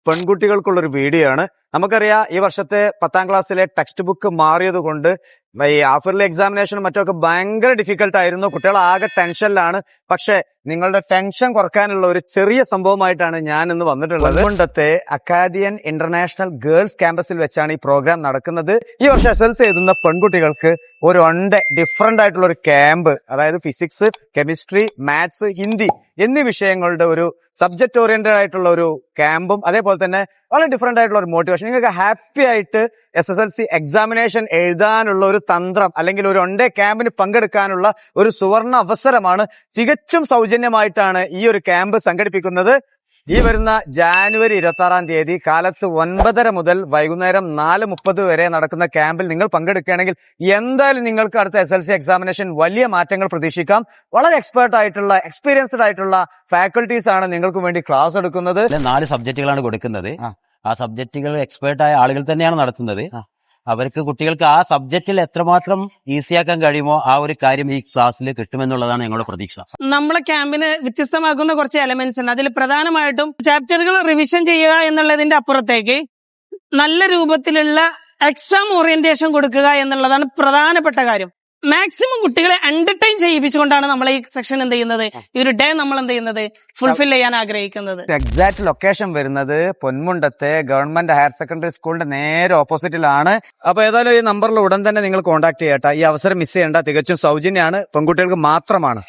പെൺകുട്ടികൾക്കുള്ളൊരു video ആണ്. നമുക്കറിയാം ഈ വർഷത്തെ 10ാം ക്ലാസ്സിലെ ടെക്സ്റ്റ് ബുക്ക് മാറിയത് കൊണ്ട് ഈ ഹാഫർലി എക്സാമിനേഷനും മറ്റൊക്കെ ഭയങ്കര ഡിഫിക്കൽട്ട് ആയിരുന്നു. കുട്ടികൾ ആകെ ടെൻഷനിലാണ്. പക്ഷെ നിങ്ങളുടെ ടെൻഷൻ കുറക്കാനുള്ള ഒരു ചെറിയ സംഭവമായിട്ടാണ് ഞാൻ ഇന്ന് വന്നിട്ടുള്ളത്. കൊണ്ടത്തെ അക്കാദിയൻ ഇന്റർനാഷണൽ ഗേൾസ് ക്യാമ്പസിൽ വെച്ചാണ് ഈ പ്രോഗ്രാം നടക്കുന്നത്. ഈ വർഷം SLC എഴുതുന്ന പെൺകുട്ടികൾക്ക് ഒരു ഡിഫറന്റ് ആയിട്ടുള്ള ഒരു ക്യാമ്പ്, അതായത് ഫിസിക്സ്, കെമിസ്ട്രി, മാത്സ്, ഹിന്ദി എന്നീ വിഷയങ്ങളുടെ ഒരു സബ്ജക്ട് ഓറിയന്റഡ് ആയിട്ടുള്ള ഒരു ക്യാമ്പും അതേപോലെ തന്നെ വളരെ ഡിഫറന്റ് ആയിട്ടുള്ള ഒരു മോട്ടിവേഷൻ. നിങ്ങൾക്ക് ഹാപ്പി ആയിട്ട് SSLC എക്സാമിനേഷൻ എഴുതാനുള്ള ഒരു തന്ത്രം അല്ലെങ്കിൽ ഒരു ക്യാമ്പിന് പങ്കെടുക്കാനുള്ള ഒരു സുവർണ അവസരമാണ്. തികച്ചും സൗജന്യമായിട്ടാണ് ഈ ഒരു ക്യാമ്പ് സംഘടിപ്പിക്കുന്നത്. ഈ വരുന്ന ജാനുവരി 26-ാം തീയതി കാലത്ത് 9:30 മുതൽ വൈകുന്നേരം 4:30 വരെ നടക്കുന്ന ക്യാമ്പിൽ നിങ്ങൾ പങ്കെടുക്കുകയാണെങ്കിൽ എന്തായാലും നിങ്ങൾക്ക് അടുത്ത SLC എക്സാമിനേഷൻ വലിയ മാറ്റങ്ങൾ പ്രതീക്ഷിക്കാം. വളരെ എക്സ്പീരിയൻസ്ഡ് ആയിട്ടുള്ള ഫാക്കൽറ്റീസ് ആണ് നിങ്ങൾക്ക് വേണ്ടി ക്ലാസ് എടുക്കുന്നത്. 4 സബ്ജക്റ്റുകളാണ് കൊടുക്കുന്നത്. ആ സബ്ജക്റ്റുകൾ എക്സ്പേർട്ടായ ആളുകൾ തന്നെയാണ് നടത്തുന്നത്. അവർക്ക് കുട്ടികൾക്ക് ആ സബ്ജക്റ്റിൽ എത്രമാത്രം ഈസിയാക്കാൻ കഴിയുമോ ആ ഒരു കാര്യം ഈ ക്ലാസ്സിൽ കിട്ടുമെന്നുള്ളതാണ് ഞങ്ങളുടെ പ്രതീക്ഷ. നമ്മളെ ക്യാമ്പിന് വ്യത്യസ്തമാക്കുന്ന കുറച്ച് എലമെന്റ്സ് ഉണ്ട്. അതിൽ പ്രധാനമായിട്ടും ചാപ്റ്ററുകൾ റിവിഷൻ ചെയ്യുക എന്നുള്ളതിന്റെ അപ്പുറത്തേക്ക് നല്ല രൂപത്തിലുള്ള എക്സാം ഓറിയന്റേഷൻ കൊടുക്കുക എന്നുള്ളതാണ് പ്രധാനപ്പെട്ട കാര്യം. മാക്സിമം കുട്ടികളെ എന്റർടൈൻ ചെയ്യിപ്പിച്ചുകൊണ്ടാണ് നമ്മൾ ഈ സെക്ഷൻ എന്ത് ചെയ്യുന്നത്, ഈ ഒരു ഡേ നമ്മൾ എന്ത് ചെയ്യുന്നത്, ഫുൾഫിൽ ചെയ്യാൻ ആഗ്രഹിക്കുന്നത്. എക്സാക്ട് ലൊക്കേഷൻ വരുന്നത് പൊന്മുണ്ടത്തെ ഗവൺമെന്റ് ഹയർ സെക്കൻഡറി സ്കൂളിന്റെ നേരെ ഓപ്പോസിറ്റിലാണ്. അപ്പൊ ഏതായാലും ഈ നമ്പറിൽ ഉടൻ തന്നെ നിങ്ങൾ കോൺടാക്ട് ചെയ്യട്ടെ. ഈ അവസരം മിസ് ചെയ്യേണ്ട, തികച്ചും സൗജന്യമാണ്, പെൺകുട്ടികൾക്ക് മാത്രമാണ്.